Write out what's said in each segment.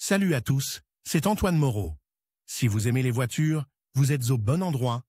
Salut à tous, c'est Antoine Moreau. Si vous aimez les voitures, vous êtes au bon endroit.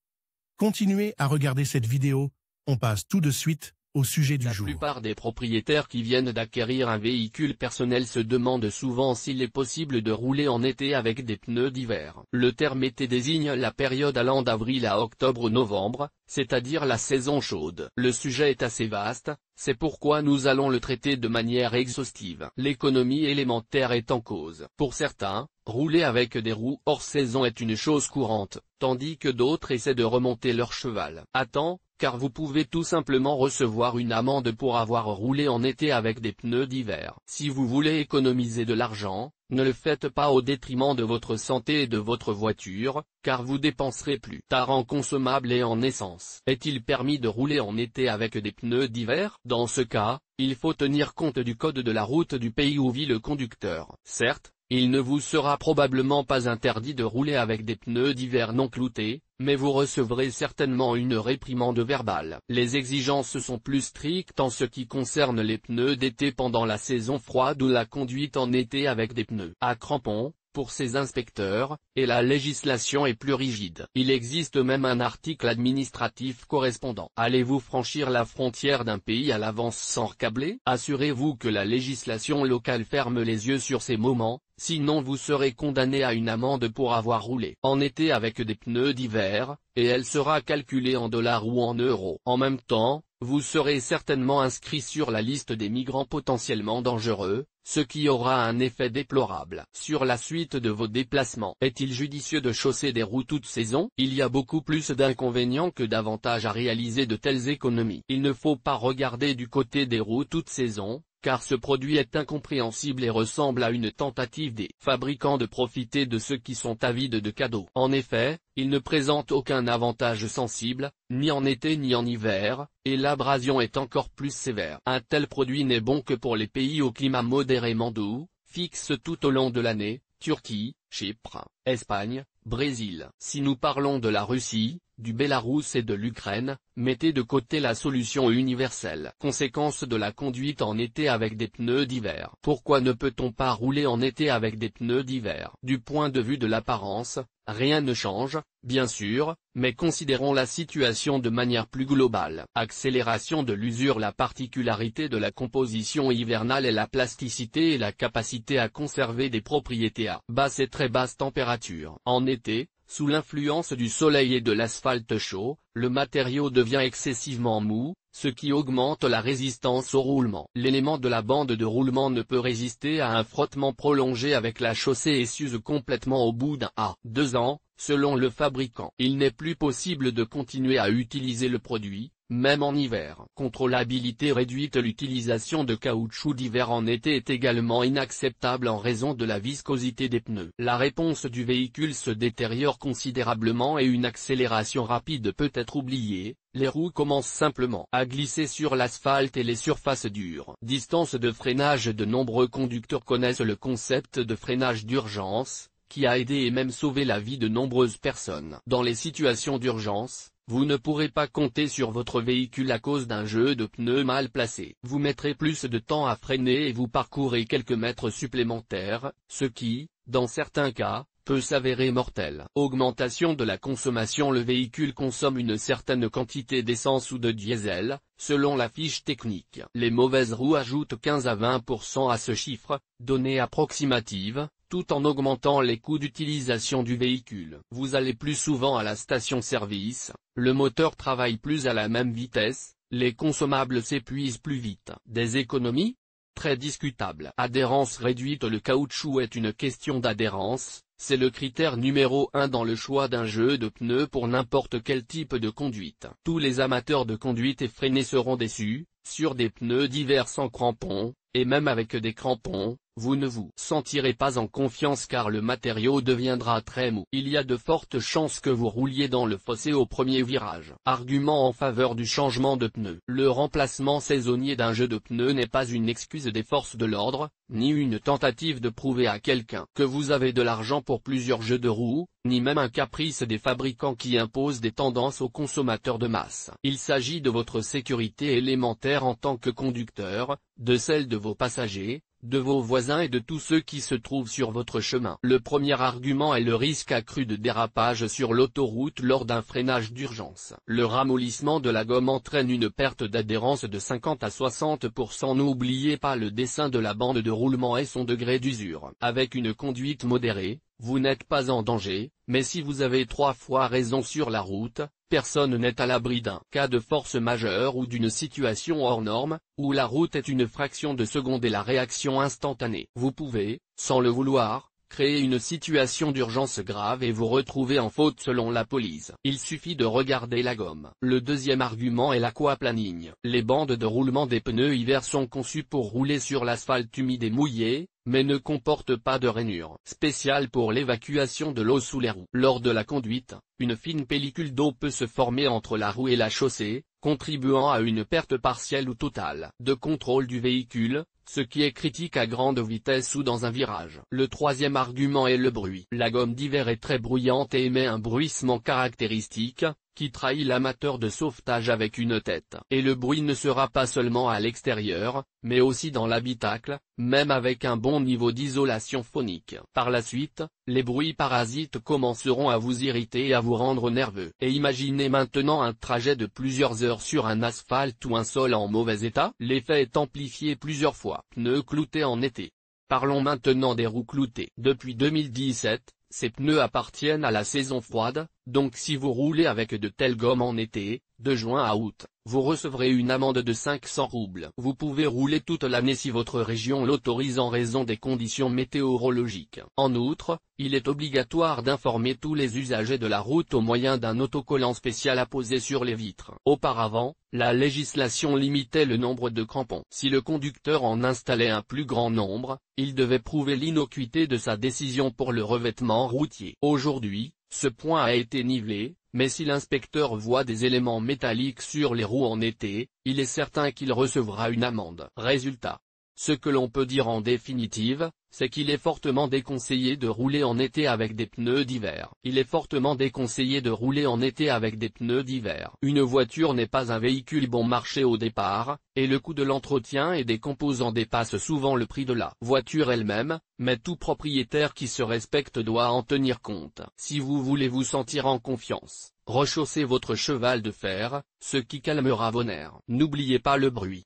Continuez à regarder cette vidéo, on passe tout de suite au sujet du jour. La plupart des propriétaires qui viennent d'acquérir un véhicule personnel se demandent souvent s'il est possible de rouler en été avec des pneus d'hiver. Le terme été désigne la période allant d'avril à octobre-novembre, c'est-à-dire la saison chaude. Le sujet est assez vaste, c'est pourquoi nous allons le traiter de manière exhaustive. L'économie élémentaire est en cause. Pour certains, rouler avec des roues hors saison est une chose courante, tandis que d'autres essaient de remonter leur cheval. Attends, car vous pouvez tout simplement recevoir une amende pour avoir roulé en été avec des pneus d'hiver. Si vous voulez économiser de l'argent, ne le faites pas au détriment de votre santé et de votre voiture, car vous dépenserez plus tard en consommables et en essence. Est-il permis de rouler en été avec des pneus d'hiver? Dans ce cas, il faut tenir compte du code de la route du pays où vit le conducteur. Certes, il ne vous sera probablement pas interdit de rouler avec des pneus d'hiver non cloutés, mais vous recevrez certainement une réprimande verbale. Les exigences sont plus strictes en ce qui concerne les pneus d'été pendant la saison froide ou la conduite en été avec des pneus à crampons, pour ces inspecteurs, et la législation est plus rigide. Il existe même un article administratif correspondant. Allez-vous franchir la frontière d'un pays à l'avance sans recabler? Assurez-vous que la législation locale ferme les yeux sur ces moments, sinon vous serez condamné à une amende pour avoir roulé en été avec des pneus d'hiver, et elle sera calculée en dollars ou en euros. En même temps, vous serez certainement inscrit sur la liste des migrants potentiellement dangereux, ce qui aura un effet déplorable sur la suite de vos déplacements. Est-il judicieux de chausser des roues toute saison? Il y a beaucoup plus d'inconvénients que d'avantages à réaliser de telles économies. Il ne faut pas regarder du côté des roues toute saison, car ce produit est incompréhensible et ressemble à une tentative des fabricants de profiter de ceux qui sont avides de cadeaux. En effet, il ne présente aucun avantage sensible, ni en été ni en hiver, et l'abrasion est encore plus sévère. Un tel produit n'est bon que pour les pays au climat modérément doux, fixe tout au long de l'année, Turquie, Chypre, Espagne, Brésil. Si nous parlons de la Russie, du Bélarus et de l'Ukraine, mettez de côté la solution universelle. Conséquence de la conduite en été avec des pneus d'hiver. Pourquoi ne peut-on pas rouler en été avec des pneus d'hiver? Du point de vue de l'apparence, rien ne change, bien sûr, mais considérons la situation de manière plus globale. Accélération de l'usure. La particularité de la composition hivernale est la plasticité et la capacité à conserver des propriétés à basse et très basse température. En été, sous l'influence du soleil et de l'asphalte chaud, le matériau devient excessivement mou, ce qui augmente la résistance au roulement. L'élément de la bande de roulement ne peut résister à un frottement prolongé avec la chaussée et s'use complètement au bout d'un à 2 ans, selon le fabricant. Il n'est plus possible de continuer à utiliser le produit, même en hiver. Contrôlabilité réduite. L'utilisation de caoutchouc d'hiver en été est également inacceptable en raison de la viscosité des pneus. La réponse du véhicule se détériore considérablement et une accélération rapide peut être oubliée. Les roues commencent simplement à glisser sur l'asphalte et les surfaces dures. Distance de freinage. De nombreux conducteurs connaissent le concept de freinage d'urgence, qui a aidé et même sauvé la vie de nombreuses personnes. Dans les situations d'urgence, vous ne pourrez pas compter sur votre véhicule à cause d'un jeu de pneus mal placé. Vous mettrez plus de temps à freiner et vous parcourez quelques mètres supplémentaires, ce qui, dans certains cas, peut s'avérer mortel. Augmentation de la consommation. Le véhicule consomme une certaine quantité d'essence ou de diesel, selon la fiche technique. Les mauvaises roues ajoutent 15 à 20% à ce chiffre, donnée approximative, tout en augmentant les coûts d'utilisation du véhicule. Vous allez plus souvent à la station-service, le moteur travaille plus à la même vitesse, les consommables s'épuisent plus vite. Des économies? Très discutable. Adhérence réduite. Le caoutchouc est une question d'adhérence, c'est le critère numéro 1 dans le choix d'un jeu de pneus pour n'importe quel type de conduite. Tous les amateurs de conduite effrénée seront déçus, sur des pneus d'hiver sans crampons, et même avec des crampons, vous ne vous sentirez pas en confiance car le matériau deviendra très mou. Il y a de fortes chances que vous rouliez dans le fossé au premier virage. Argument en faveur du changement de pneus. Le remplacement saisonnier d'un jeu de pneus n'est pas une excuse des forces de l'ordre, ni une tentative de prouver à quelqu'un que vous avez de l'argent pour plusieurs jeux de roues, ni même un caprice des fabricants qui imposent des tendances aux consommateurs de masse. Il s'agit de votre sécurité élémentaire en tant que conducteur, de celle de vos passagers, de vos voisins et de tous ceux qui se trouvent sur votre chemin. Le premier argument est le risque accru de dérapage sur l'autoroute lors d'un freinage d'urgence. Le ramollissement de la gomme entraîne une perte d'adhérence de 50 à 60%. N'oubliez pas le dessin de la bande de roulement et son degré d'usure. Avec une conduite modérée, vous n'êtes pas en danger, mais si vous avez 3 fois raison sur la route, personne n'est à l'abri d'un cas de force majeure ou d'une situation hors norme, où la route est une fraction de seconde et la réaction instantanée. Vous pouvez, sans le vouloir, créer une situation d'urgence grave et vous retrouver en faute selon la police. Il suffit de regarder la gomme. Le deuxième argument est l'aquaplaning. Les bandes de roulement des pneus hiver sont conçues pour rouler sur l'asphalte humide et mouillé, mais ne comportent pas de rainure spéciale pour l'évacuation de l'eau sous les roues. Lors de la conduite, une fine pellicule d'eau peut se former entre la roue et la chaussée, contribuant à une perte partielle ou totale de contrôle du véhicule, ce qui est critique à grande vitesse ou dans un virage. Le troisième argument est le bruit. La gomme d'hiver est très bruyante et émet un bruissement caractéristique, qui trahit l'amateur de sauvetage avec une tête. Et le bruit ne sera pas seulement à l'extérieur, mais aussi dans l'habitacle, même avec un bon niveau d'isolation phonique. Par la suite, les bruits parasites commenceront à vous irriter et à vous rendre nerveux. Et imaginez maintenant un trajet de plusieurs heures sur un asphalte ou un sol en mauvais état. L'effet est amplifié plusieurs fois. Pneus cloutés en été. Parlons maintenant des roues cloutées. Depuis 2017, ces pneus appartiennent à la saison froide, donc si vous roulez avec de telles gommes en été, de juin à août, vous recevrez une amende de 500 roubles. Vous pouvez rouler toute l'année si votre région l'autorise en raison des conditions météorologiques. En outre, il est obligatoire d'informer tous les usagers de la route au moyen d'un autocollant spécial apposé sur les vitres. Auparavant, la législation limitait le nombre de crampons. Si le conducteur en installait un plus grand nombre, il devait prouver l'innocuité de sa décision pour le revêtement routier. Aujourd'hui, ce point a été nivelé, mais si l'inspecteur voit des éléments métalliques sur les roues en été, il est certain qu'il recevra une amende. Résultat. Ce que l'on peut dire en définitive, c'est qu'il est fortement déconseillé de rouler en été avec des pneus d'hiver. Il est fortement déconseillé de rouler en été avec des pneus d'hiver. Une voiture n'est pas un véhicule bon marché au départ, et le coût de l'entretien et des composants dépasse souvent le prix de la voiture elle-même, mais tout propriétaire qui se respecte doit en tenir compte. Si vous voulez vous sentir en confiance, rechaussez votre cheval de fer, ce qui calmera vos nerfs. N'oubliez pas le bruit.